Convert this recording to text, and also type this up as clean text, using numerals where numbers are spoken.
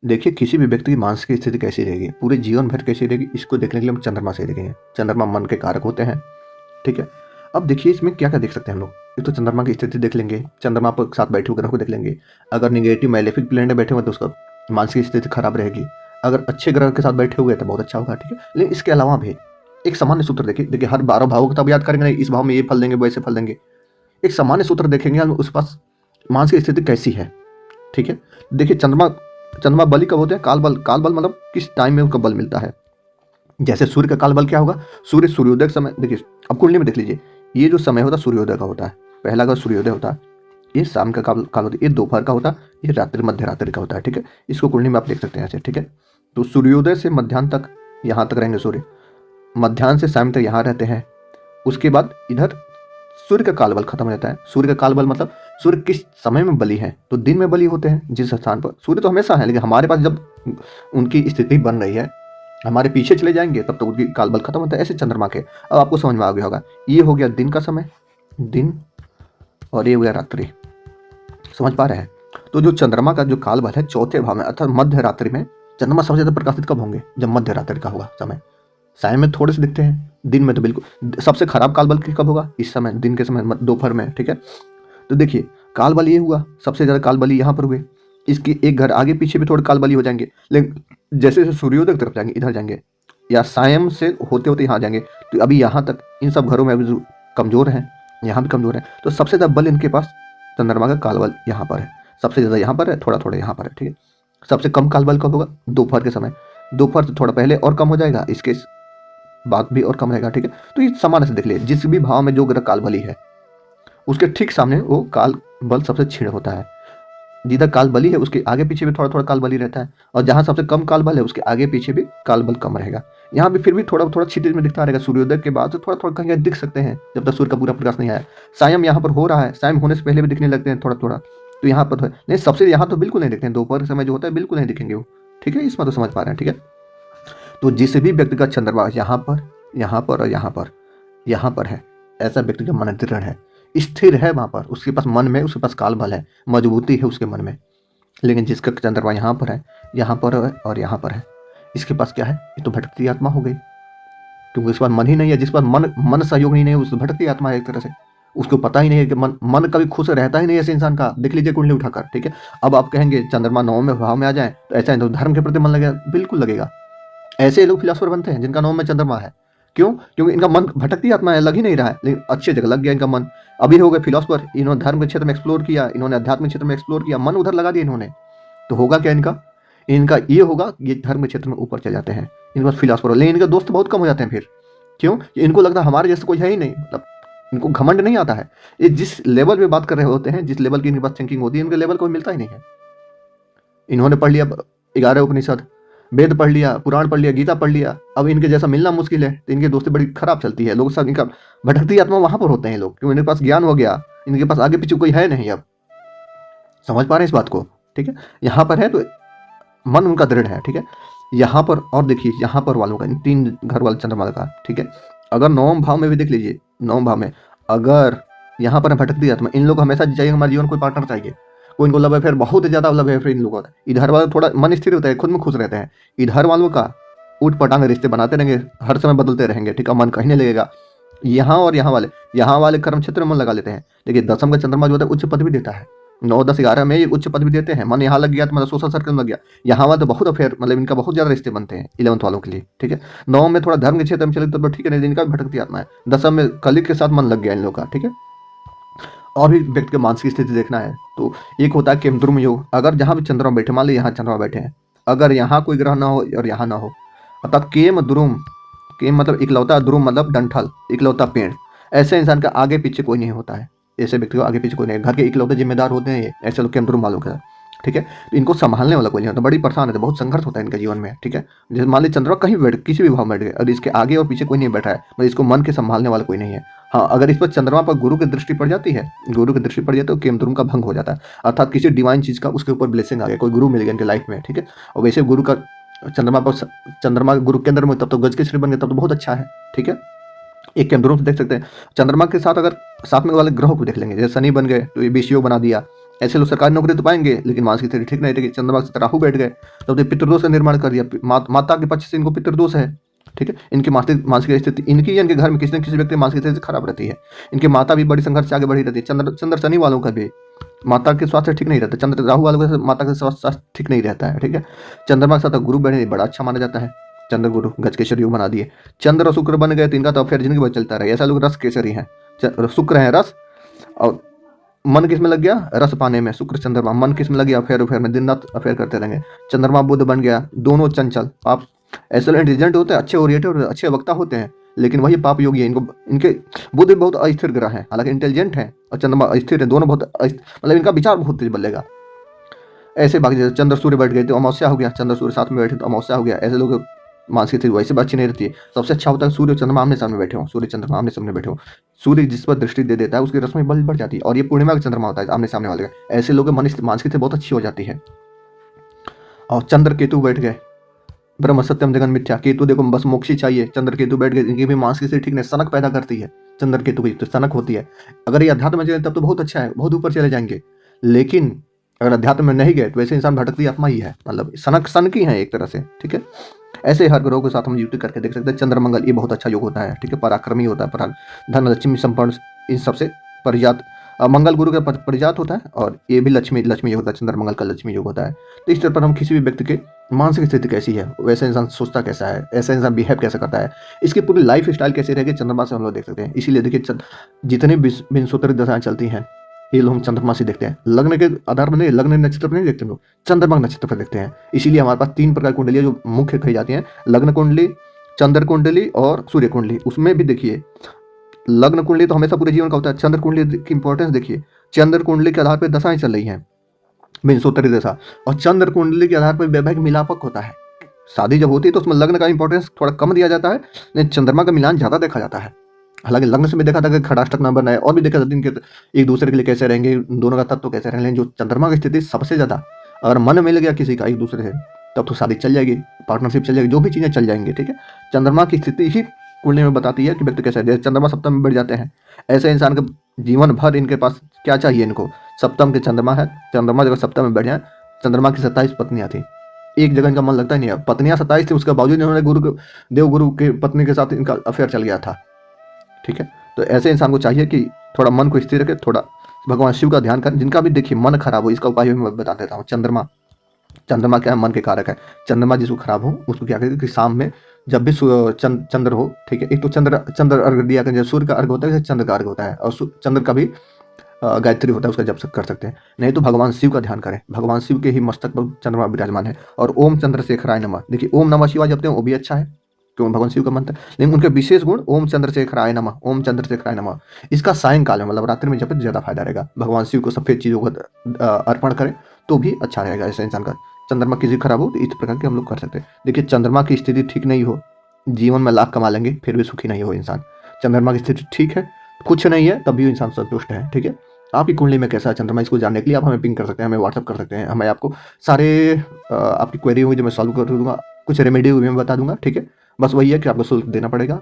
देखिए किसी भी व्यक्ति की मानसिक स्थिति कैसी रहेगी, पूरे जीवन भर कैसी रहेगी, इसको देखने के लिए हम चंद्रमा से देखेंगे। चंद्रमा मन के कारक होते हैं, ठीक है। अब देखिए इसमें क्या-क्या देख सकते हैं हम लोग। एक तो चंद्रमा की स्थिति देख लेंगे, चंद्रमा पर साथ बैठे हुए ग्रहों को देख लेंगे। अगर नेगेटिव मैलेफिक प्लैनेट बैठे हुए हैं तो उसका मानसिक स्थिति खराब रहेगी। अगर अच्छे ग्रह के साथ बैठे हुए हैं तो बहुत अच्छा होगा, ठीक है। लेकिन इसके अलावा भी एक सामान्य सूत्र देखिए हर 12 भावों को तब याद करेंगे नहीं, इस भाव में ये फल देंगे, वैसे फल देंगे। एक सामान्य सूत्र देखेंगे हम उस पास मानसिक स्थिति कैसी है, ठीक है। देखिए चंद्रमा बली कब होते हैं? काल बल मतलब किस टाइम में उनका बल मिलता है। जैसे सूर्य का काल बल क्या होगा? सूर्योदय के समय देखिए, अब कुंडली में देख लीजिए, ये जो समय होता है सूर्योदय का होता है। पहला अगर सूर्योदय होता है, ये शाम का काल होता है, ये दोपहर का होता है, ये रात्रि मध्य रात्रि का होता है, ठीक है। इसको कुंडली में आप देख सकते हैं ऐसे, ठीक है। तो सूर्योदय से मध्याह्न तक यहाँ तक रहेंगे सूर्य, मध्याह्न से शाम तक यहाँ रहते हैं। उसके बाद इधर सूर्य का काल बल खत्म हो जाता है। सूर्य का काल बल मतलब सूर्य किस समय में बली है, तो दिन में बली होते हैं जिस स्थान पर। सूर्य तो हमेशा है, लेकिन हमारे पास जब उनकी स्थिति बन रही है, हमारे पीछे चले जाएंगे तब तो उनकी काल बल खत्म होता है। ऐसे चंद्रमा के अब आपको समझ में आ गया होगा, ये हो गया दिन का समय, दिन, और ये हो गया रात्रि। समझ पा रहे हैं? तो जो चंद्रमा का जो काल बल है चौथे भाव में अर्थात मध्य रात्रि में, चंद्रमा सबसे ज्यादा प्रकाशित कब होंगे? जब मध्य रात्रि का होगा समय। साय में थोड़े से दिखते हैं, दिन में तो बिल्कुल। सबसे खराब काल बल कब होगा? इस समय, दिन के समय, दोपहर में, ठीक है। तो देखिए काल बल ये हुआ, सबसे ज्यादा काल बली यहाँ पर हुए। इसकी एक घर आगे पीछे भी थोड़े काल बली हो जाएंगे, लेकिन जैसे जैसे सूर्योदय की तरफ जाएंगे, इधर जाएंगे, या सायं से होते होते यहाँ जाएंगे, तो अभी यहाँ तक इन सब घरों में अभी कमजोर हैं, यहाँ भी कमजोर है। तो सबसे ज्यादा बल इनके पास चंद्रमा का काल बल यहाँ पर है, सबसे ज्यादा यहाँ पर है, थोड़ा थोड़ा यहाँ पर है, ठीक है। सबसे कम काल बल कब होगा? दोपहर के समय। दोपहर से थोड़ा पहले और कम हो जाएगा, इसके बाद भी और कम रहेगा, ठीक है। तो ये सामान्य से देख लिए, जिस भी भाव में जो ग्रह काल बली है उसके ठीक सामने वो काल बल सबसे क्षीण होता है। जिधर काल बली है उसके आगे पीछे भी थोड़ा थोड़ा काल बली रहता है, और जहां सबसे कम काल बल है उसके आगे पीछे भी काल बल कम रहेगा। यहाँ भी फिर भी थोड़ा थोड़ा क्षितिज में दिखता रहेगा, सूर्योदय के बाद थोड़ा थोड़ा कहीं दिख सकते हैं जब तक सूर्य का पूरा प्रकाश नहीं आया। सायं यहाँ पर हो रहा है, सायं होने से पहले भी दिखने लगते हैं थोड़ा थोड़ा, तो यहाँ पर नहीं, सबसे यहाँ तो बिल्कुल नहीं दिखते हैं। दोपहर के समय जो होता है बिल्कुल नहीं दिखेंगे वो, ठीक है। इसमें तो समझ पा रहे हैं, ठीक है। तो जिस भी व्यक्ति का चंद्रमा यहाँ पर, यहाँ पर और यहाँ पर है, ऐसा व्यक्ति का मन दृढ़ है, स्थिर है, वहां पर उसके पास मन में, उसके पास काल बल है, मजबूती है उसके मन में। लेकिन जिसका चंद्रमा यहाँ पर है, यहाँ पर है और यहाँ पर है, इसके पास क्या है? ये तो भटकती आत्मा हो गई, क्योंकि उसके पास मन ही नहीं है। जिस पास मन सहयोग नहीं है, उस भटकती आत्मा है एक तरह से। उसको पता ही नहीं है कि मन कभी खुश रहता ही नहीं ऐसे इंसान का। देख लीजिए कुंडली उठाकर, ठीक है। अब आप कहेंगे चंद्रमा 9वें भाव में आ जाए तो ऐसा है तो धर्म के प्रति मन लगेगा, बिल्कुल लगेगा। ऐसे लोग फिलोसोफर बनते हैं जिनका 9 में चंद्रमा है। क्यों? क्योंकि इनका मन भटकती आत्मा है, लग ही नहीं रहा है, लेकिन अच्छी जगह लग गया इनका मन। अभी हो गए फिलोसोफर, इन्होंने धर्म के क्षेत्र में एक्सप्लोर किया, इन्होंने आध्यात्मिक क्षेत्र में एक्सप्लोर किया, मन उधर लगा दिया इन्होंने। तो होगा क्या इनका ये होगा, ये धर्म के क्षेत्र में ऊपर चले जाते हैं, इनके पास फिलोसोफर, लेकिन इनके दोस्त बहुत कम हो जाते हैं फिर। क्यों? इनको लगता है हमारे जैसे कोई है ही नहीं, मतलब इनको घमंड नहीं आता है। ये जिस लेवल पे बात कर रहे होते हैं, जिस लेवल की इनके पास थिंकिंग होती है, इनके लेवल कोई मिलता ही नहीं है। इन्होंने पढ़ लिया 11 उपनिषद, वेद पढ़ लिया, पुराण पढ़ लिया, गीता पढ़ लिया, अब इनके जैसा मिलना मुश्किल है, तो इनकी दोस्ती बड़ी खराब चलती है। लोग सब इनका भटकती आत्मा वहां पर होते हैं लोग, क्योंकि इनके पास ज्ञान हो गया, इनके पास आगे पीछे कोई है नहीं। अब समझ पा रहे हैं इस बात को, ठीक है। यहाँ पर है तो मन उनका दृढ़ है, ठीक है। यहाँ पर और देखिए, यहाँ पर वालों का, इन 3 घर वाले चंद्रमा का, ठीक है। अगर 9वें भाव में भी देख लीजिए, 9वें भाव में अगर यहाँ पर भटकती आत्मा, इन लोग हमेशा चाहिए हमारे जीवन कोई पार्टनर चाहिए, कोई इनको लव अफेयर, बहुत ज्यादा लव अफेयर इन लोगों का। इधर वाले थोड़ा मन स्थिर होता है, खुद में खुश रहते हैं। इधर वालों का ऊट पटांग रिश्ते बनाते रहेंगे, हर समय बदलते रहेंगे, ठीक है, मन कहीं नहीं लगेगा। यहाँ और यहाँ वाले कर्म क्षेत्र में मन लगा लेते हैं। देखिए 10वीं का चंद्रमा जो होता है उच्च पद भी देता है, 9, 10, 11 में ये उच्च पद भी देते हैं। मन यहाँ लग गया तो मतलब सोशल सर्कल में लग गया। यहाँ वाला तो बहुत अफेयर, मतलब इनका बहुत ज्यादा रिश्ते बनते हैं 11th वालों के लिए, ठीक है। 9 में थोड़ा धर्म के क्षेत्र में चले तो ठीक है, नहीं इनका भी भटकती आत्मा है। 10 में कलिक के साथ मन लग गया इन लोग का, ठीक है। और भी व्यक्ति की मानसिक स्थिति देखना है तो एक होता है केमद्रुम योग। अगर जहाँ भी चंद्रमा बैठे, मान लीजिए यहाँ चंद्रमा बैठे हैं, अगर यहाँ कोई ग्रह ना हो और यहाँ ना हो, अर्थात केम मतलब इकलौता, द्रुम मतलब डंठल, इकलौता पेड़, ऐसे इंसान का आगे पीछे कोई नहीं होता है। ऐसे व्यक्ति को आगे पीछे कोई नहीं, घर के इकलौते जिम्मेदार होते हैं ये, ऐसे लोग केमद्रुम वालों का, ठीक है। तो इनको संभालने वाला कोई नहीं होता, बड़ी परेशान है, बहुत संघर्ष होता है इनके जीवन में, ठीक है। जैसे मान लीजिए चंद्रमा कहीं बैठ, किसी भी भाव में बैठ गए और इसके आगे और पीछे कोई नहीं बैठा है, मतलब इसको मन के संभालने वाला कोई नहीं है। हाँ, अगर इस पर चंद्रमा पर गुरु की दृष्टि पड़ जाती है, तो केमद्रुम का भंग हो जाता है, अर्थात किसी डिवाइन चीज का उसके ऊपर ब्लेसिंग आ गया, कोई गुरु मिल गया इनके लाइफ में, ठीक है। और वैसे गुरु का चंद्रमा गुरु के अंदर में तब तो गज के श्री बन गए, तब तो बहुत अच्छा है, ठीक है। एक केमद्रुम से देख सकते हैं। चंद्रमा के साथ अगर साथ में वाले ग्रहों को देख लेंगे, जैसे शनि बन गए तो ये विषयोग बना दिया, ऐसे लोग सरकारी नौकरी तो पाएंगे लेकिन मानसिक स्थिति ठीक नहीं रहेगी। चंद्रमा के साथ राहु बैठ गए तो पितृदोष का निर्माण कर दिया, माता के पक्ष से इनको पितृदोष है। ठीक है, इनकी मानसिक स्थिति, इनकी या इनके घर में किसी न किसी व्यक्ति की मानसिक स्थिति खराब रहती है। इनकी माता भी बड़ी संघर्ष से आगे बढ़ी रहती है। चंद्र शनि वालों का भी माता के स्वास्थ्य ठीक नहीं रहता। चंद्र राहु वालों का माता का स्वास्थ्य ठीक नहीं रहता है। ठीक है, चंद्रमा के साथ गुरु बैठे बड़ा अच्छा माना जाता है। चंद्र गुरु गजकेसरी योग बना दिए। चंद्र और शुक्र बन गए तो इनका तो अफेयर जिंदगी भर चलता रहे। ऐसा लोग रस केसरी हैं। शुक्र है रस, और मन किस में लग गया, रस पाने में। शुक्र चंद्रमा, मन किस में लग गया, अफेयर में, दिन रात अफेयर करते रहेंगे। चंद्रमा बुध बन गया, दोनों चंचल। आप ऐसे इंटेलिजेंट होते हैं, अच्छे ओरिएंटेड, अच्छे वक्ता होते हैं, लेकिन वही पाप योगी है। इनको इनके बुध बहुत अस्थिर ग्रह है, हालांकि इंटेलिजेंट है, और चंद्रमा अस्थिर है। दोनों बहुत मतलब इनका विचार बहुत तेज बदलेगा। ऐसे बाकी जैसे चंद्र सूर्य बैठ गए तो अमावस्या हो गया, चंद्र सूर्य साथ में बैठे तो अमावस्या हो गया। ऐसे लोग मानसिक स्थिति वैसे अच्छी नहीं रहती है। सबसे अच्छा होता है सूर्य चंद्रमा आमने सामने बैठे हो, सूर्य चंद्रमा आमने सामने बैठे हो। सूर्य जिस पर दृष्टि दे देता है उसकी रश्मि बल बढ़ जाती है, और ये पूर्णिमा का चंद्रमा होता है आमने सामने वाले का। ऐसे लोगों की मानसिक स्थिति बहुत अच्छी हो जाती है। और चंद्र केतु बैठ गए, ब्रह्म सत्यम जगन मिथ्या। केतु देखो बस मोक्षी चाहिए, चंद्र केतु बैठ गए, इनकी भी मानसिक स्थिति ठीक नहीं, सनक पैदा करती है। चंद्र केतु की तो सनक होती है। अगर ये अध्यात्म में जाए तब तो बहुत अच्छा है, बहुत ऊपर चले जाएंगे, लेकिन अगर अध्यात्म में नहीं गए तो वैसे इंसान भटकती आत्मा ही है, मतलब सन की है एक तरह से। ठीक है, ऐसे हर ग्रहों के साथ हम युति करके देख सकते हैं। चंद्र मंगल ये बहुत अच्छा योग होता है। ठीक है, पराक्रमी होता है, धन लक्ष्मी संपन्न इन सबसे परिजात। मंगल गुरु का परिजात होता है, और ये भी लक्ष्मी योग होता है। चंद्र मंगल का लक्ष्मी योग होता है। तो इस तरह पर हम किसी भी व्यक्ति के मानसिक स्थिति कैसी है, वैसे इंसान सोचता कैसा है, ऐसा इंसान बिहेव कैसे करता है, इसकी पूरी लाइफ स्टाइल कैसे रहेगी, चंद्रमा से हम लोग देख सकते हैं। इसीलिए देखिए जितनी विंशोत्तरी दशाएं चलती हैं ये लोग हम चंद्रमा से देखते हैं। लग्न के आधार पर नहीं, लग्न नक्षत्र पर नहीं देखते हम लोग, चंद्रमा नक्षत्र पर देखते हैं। इसीलिए हमारे पास 3 प्रकार की कुंडलियां जो मुख्य कही जाती हैं, लग्न कुंडली, चंद्र कुंडली और सूर्य कुंडली। उसमें भी देखिए लग्न कुंडली तो हमेशा पूरे जीवन का होता है। चंद्र कुंडली की इंपॉर्टेंस देखिए, चंद्र कुंडली के आधार पर दशाएं चल रही हैं, विंशोत्तरी दशा, और चंद्र कुंडली के आधार पर वैवाहिक मिलापक होता है। शादी जब होती है तो उसमें लग्न का इंपॉर्टेंस थोड़ा कम दिया जाता है, लेकिन चंद्रमा का मिलान ज्यादा देखा जाता है। हालांकि लग्न से भी देखा था कि खड़ाष्टक न बनाए, और भी देखा था दिन के एक दूसरे के लिए कैसे रहेंगे, दोनों का तत्व कैसे रहेंगे। जो चंद्रमा की स्थिति सबसे ज्यादा, अगर मन मिल गया किसी का एक दूसरे से तब तो शादी चल जाएगी, पार्टनरशिप चल जाएगी, जो भी चीजें चल जाएंगी। ठीक है, चंद्रमा की स्थिति ही कुंडली में बताती है कि व्यक्ति कैसा है। चंद्रमा सप्तम में बढ़ जाते हैं, ऐसे इंसान का जीवन भर इनके पास क्या चाहिए, इनको सप्तम के चंद्रमा है। चंद्रमा जब सप्तम में बढ़ जाए, चंद्रमा की 27 पत्नियां थी, एक जगह इनका मन लगता ही नहीं है। पत्नियां 27 थी, उसके बावजूद इन्होंने देवगुरु के पत्नी के साथ इनका अफेयर चल गया था। ठीक है, तो ऐसे इंसान को चाहिए कि थोड़ा मन को स्थिर रखे, थोड़ा भगवान शिव का ध्यान करें। जिनका भी देखिए मन खराब हो, इसका उपाय मैं बता देता हूँ। चंद्रमा क्या है, मन के कारक है। चंद्रमा जिसको खराब हो उसको क्या करें कि शाम में जब भी चंद्र हो, ठीक है, एक तो चंद्र अर्घ दिया करें, सूर्य का अर्घ होता है, चंद्र का अर्घ होता है, और चंद्र का भी गायत्री होता है, उसका जप कर सकते हैं। नहीं तो भगवान शिव का ध्यान करें, भगवान शिव के ही मस्तक पर चंद्रमा विराजमान है। और ओम चंद्रशेखराय नमः, देखिए ओम नमः शिवाय जपते हैं वो भी अच्छा है, क्यों, भगवान शिव का मंत्र। लेकिन उनके विशेष गुण ओम चंद्रशेखराय नमः, ओम चंद्रशेखराय नमः, इसका सायंकाल में मतलब रात्रि में जपे तो ज्यादा फायदा रहेगा। भगवान शिव को सफेद चीजों का अर्पण करें तो भी अच्छा रहेगा। ऐसे इंसान का चंद्रमा किसी खराब हो तो इस प्रकार के हम लोग कर सकते हैं। देखिए चंद्रमा की स्थिति ठीक नहीं हो, जीवन में लाख कमा लेंगे फिर भी सुखी नहीं हो इंसान। चंद्रमा की स्थिति ठीक है, कुछ नहीं है, तब भी इंसान संतुष्ट है। ठीक है, आपकी कुंडली में कैसा है चंद्रमा, इसको जानने के लिए आप हमें पिंग कर सकते हैं, हमें व्हाट्सअप कर सकते हैं। हमें आपको सारे आपकी क्वेरी होगी जो मैं सॉल्व कर दूंगा, कुछ रेमेडी भी मैं बता दूंगा। ठीक है, बस वही है कि आपको शुल्क देना पड़ेगा।